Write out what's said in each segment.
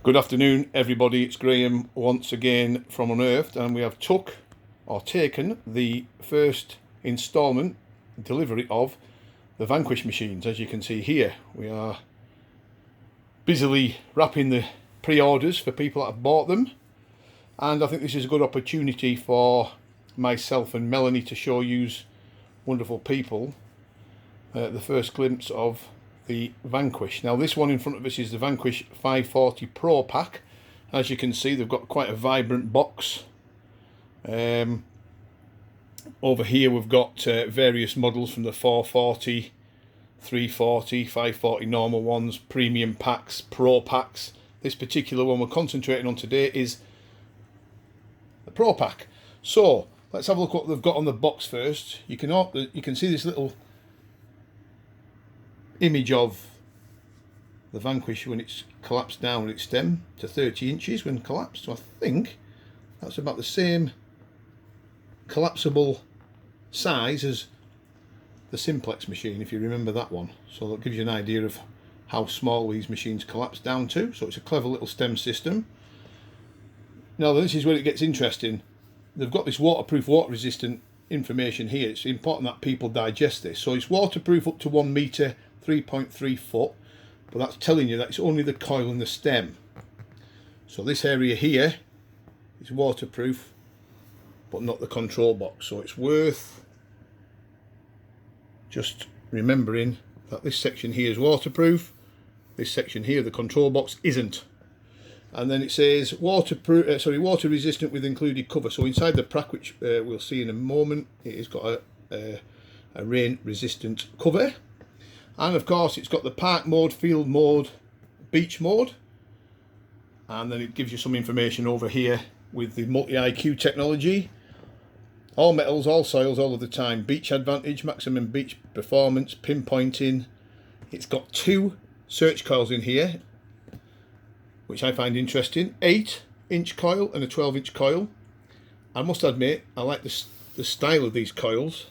Good afternoon, everybody. It's Graham once again from Unearthed, and we have taken the first instalment delivery of the Vanquish machines. As you can see here, we are busily wrapping the pre-orders for people that have bought them, and I think this is a good opportunity for myself and Melanie to show you wonderful people the first glimpse of the Vanquish. Now this one in front of us is the Vanquish 540 Pro Pack. As you can see, they've got quite a vibrant box. Over here we've got various models from the 440, 340, 540 normal ones, premium packs, pro packs. This particular one we're concentrating on today is the Pro Pack. So let's have a look what they've got on the box first. You can see this little image of the Vanquish when it's collapsed down with its stem to 30 inches when collapsed. So I think that's about the same collapsible size as the Simplex machine, if you remember that one. So that gives you an idea of how small these machines collapse down to. So it's a clever little stem system. Now this is where it gets interesting. They've got this waterproof, water resistant information here. It's important that people digest this. So it's waterproof up to 1 metre, 3.3 foot, but that's telling you that it's only the coil and the stem. So this area here is waterproof, but not the control box. So it's worth just remembering that this section here is waterproof, this section here, the control box, isn't. And then it says water resistant with included cover. So inside the pack, which we'll see in a moment, it has got a rain resistant cover. And of course it's got the park mode, field mode, beach mode, and then it gives you some information over here with the multi-IQ technology. All metals, all soils, all of the time. Beach advantage, maximum beach performance, pinpointing. It's got 2 search coils in here, which I find interesting. 8-inch coil and a 12-inch coil. I must admit, I like the style of these coils,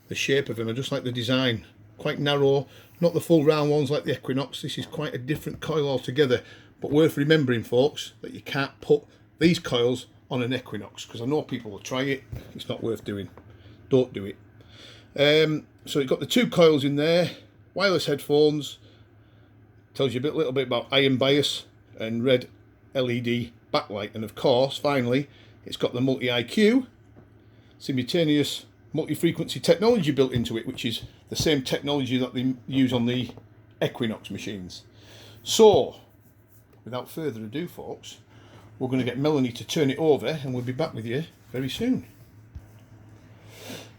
the shape of them. I just like the design. Quite narrow, not the full round ones like the Equinox. This is quite a different coil altogether, but worth remembering, folks, that you can't put these coils on an Equinox, because I know people will try it. It's not worth doing. Don't do it. So you've got the 2 coils in there, wireless headphones, tells you a little bit about iron bias and red LED backlight, and of course finally it's got the multi-IQ simultaneous multi-frequency technology built into it, which is the same technology that they use on the Equinox machines. So without further ado, folks, we're going to get Melanie to turn it over and we'll be back with you very soon.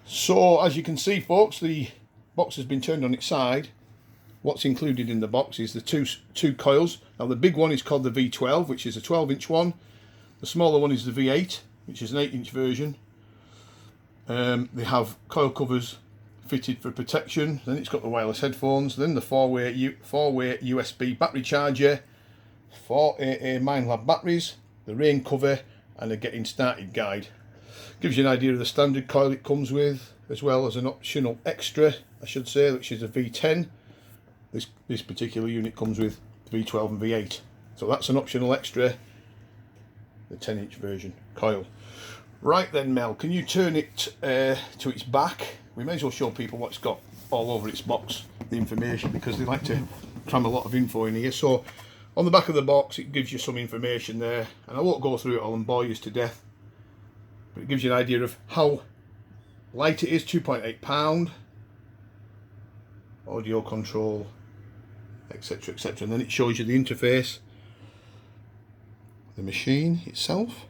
So as you can see, folks, the box has been turned on its side. What's included in the box is the two coils. Now the big one is called the V12, which is a 12-inch one. The smaller one is the V8, which is an 8-inch version. They have coil covers fitted for protection. Then it's got the wireless headphones. Then the four-way USB battery charger, 4 AA minelab batteries, the rain cover, and a getting started guide. Gives you an idea of the standard coil it comes with, as well as an optional extra, I should say, which is a V10. This particular unit comes with V12 and V8. So that's an optional extra, the 10-inch version coil. Right then, Mel, can you turn it to its back? We may as well show people what it's got all over its box, the information, because they like to cram a lot of info in here. So on the back of the box it gives you some information there, and I won't go through it all and bore you to death, but it gives you an idea of how light it is, 2.8 pound, audio control, etc, etc, and then it shows you the interface, the machine itself.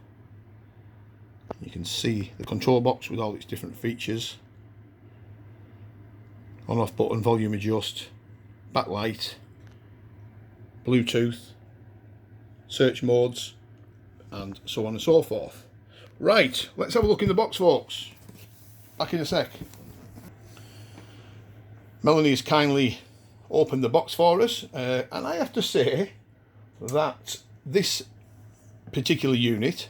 You can see the control box with all its different features. On off button, volume adjust, backlight, Bluetooth, search modes, and so on and so forth. Right, let's have a look in the box, folks. Back in a sec. Melanie has kindly opened the box for us, and I have to say that this particular unit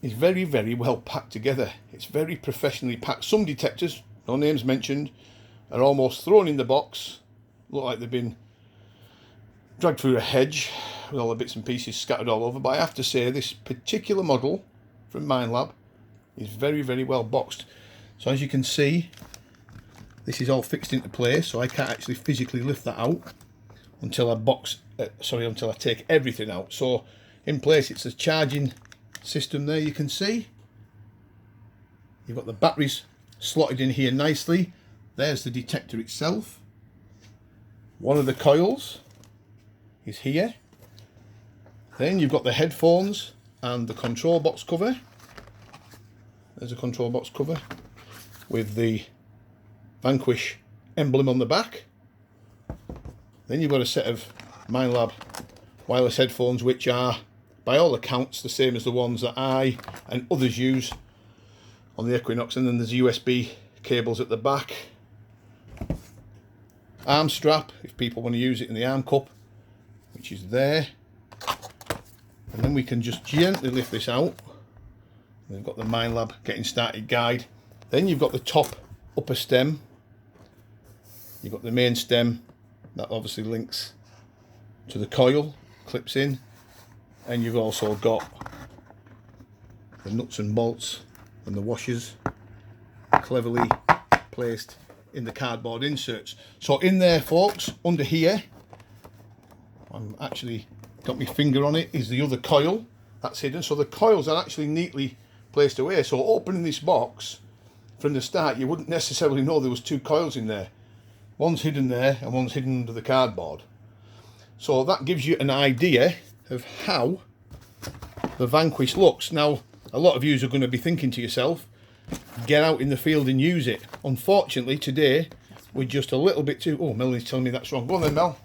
is very, very well packed together. It's very professionally packed. Some detectors, no names mentioned, are almost thrown in the box, look like they've been dragged through a hedge. with all the bits and pieces scattered all over. But I have to say, this particular model from minelab is very, very well boxed. So as you can see, this is all fixed into place, so I can't actually physically lift that out until until I take everything out. So in place, it's a charging system there, you can see. You've got the batteries slotted in here nicely. There's the detector itself. One of the coils is here. Then you've got the headphones and the control box cover. There's a control box cover with the Vanquish emblem on the back. Then you've got a set of minelab wireless headphones, which are by all accounts the same as the ones that I and others use on the Equinox. And then there's USB cables at the back. Arm strap if people want to use it in the arm cup, which is there. And then we can just gently lift this out. We've got the minelab getting started guide. Then you've got the top upper stem. You've got the main stem that obviously links to the coil, clips in, and you've also got the nuts and bolts and the washers cleverly placed in the cardboard inserts. So in there, folks, under here, I'm actually got my finger on it, is the other coil that's hidden. So the coils are actually neatly placed away. So opening this box from the start, you wouldn't necessarily know there was two coils in there. One's hidden there and one's hidden under the cardboard. So that gives you an idea of how the Vanquish looks. Now, a lot of you are going to be thinking to yourself, get out in the field and use it. Unfortunately, today, we're just a little bit too... Oh, Melanie's telling me that's wrong. Go on then, Mel.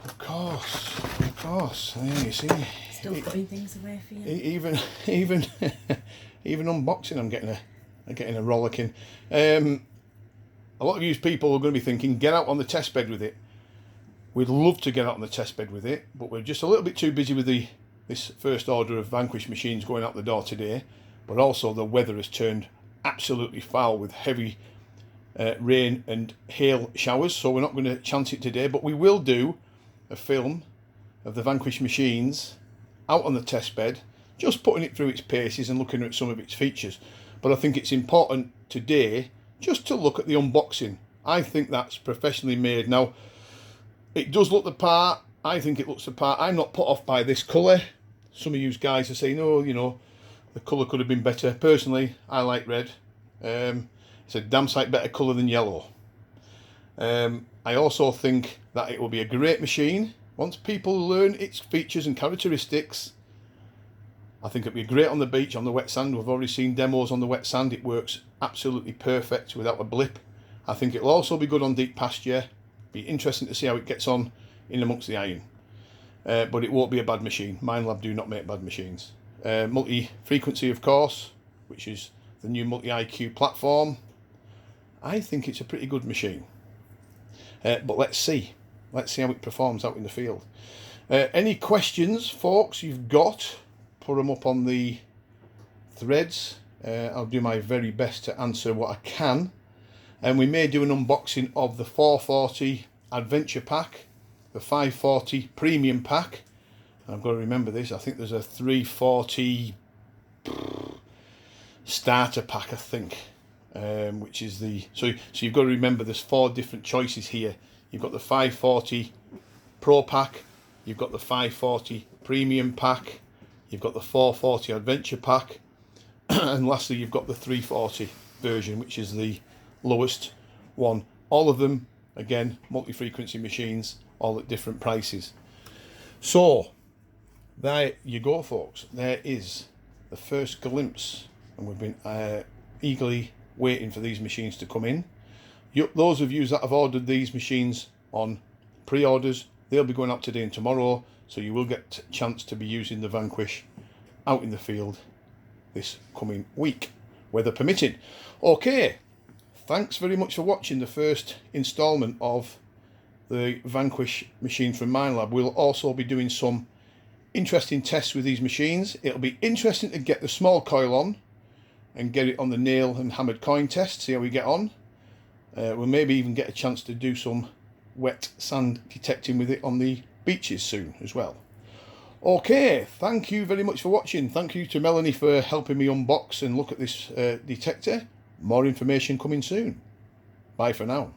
Of course. There you see. Still putting things away for you. Even unboxing, I'm getting a rollicking. A lot of you people are going to be thinking, get out on the test bed with it. We'd love to get out on the test bed with it, but we're just a little bit too busy with this first order of Vanquish machines going out the door today. But also the weather has turned absolutely foul with heavy rain and hail showers, so we're not going to chance it today, but we will do a film of the Vanquish machines out on the test bed, just putting it through its paces and looking at some of its features. But I think it's important today just to look at the unboxing. I think that's professionally made. Now, it does look the part. I think it looks the part. I'm not put off by this colour. Some of you guys are saying, oh, you know, the colour could have been better. Personally, I like red. It's a damn sight better colour than yellow. I also think that it will be a great machine. Once people learn its features and characteristics, I think it'll be great on the beach, on the wet sand. We've already seen demos on the wet sand. It works absolutely perfect without a blip. I think it'll also be good on deep pasture. Be interesting to see how it gets on in amongst the iron. But it won't be a bad machine. minelab do not make bad machines. Multi-frequency, of course, which is the new multi-IQ platform. I think it's a pretty good machine. But let's see. Let's see how it performs out in the field. Any questions, folks, you've got, put them up on the threads. I'll do my very best to answer what I can. And we may do an unboxing of the 440 Adventure Pack, the 540 Premium Pack. I've got to remember this. I think there's a 340 Starter Pack, I think, which is the... So you've got to remember there's 4 different choices here. You've got the 540 Pro Pack, you've got the 540 Premium Pack, you've got the 440 Adventure Pack, and lastly you've got the 340 version, which is the lowest one. All of them, again, multi-frequency machines, all at different prices. So, there you go, folks. There is the first glimpse, and we've been eagerly waiting for these machines to come in. Those of you that have ordered these machines on pre-orders, they'll be going out today and tomorrow, so you will get a chance to be using the Vanquish out in the field this coming week, weather permitting. Okay, thanks very much for watching the first instalment of the Vanquish machine from minelab. We'll also be doing some interesting tests with these machines. It'll be interesting to get the small coil on and get it on the nail and hammered coin test, see how we get on. We'll maybe even get a chance to do some wet sand detecting with it on the beaches soon as well. Okay, thank you very much for watching. Thank you to Melanie for helping me unbox and look at this detector. More information coming soon. Bye for now.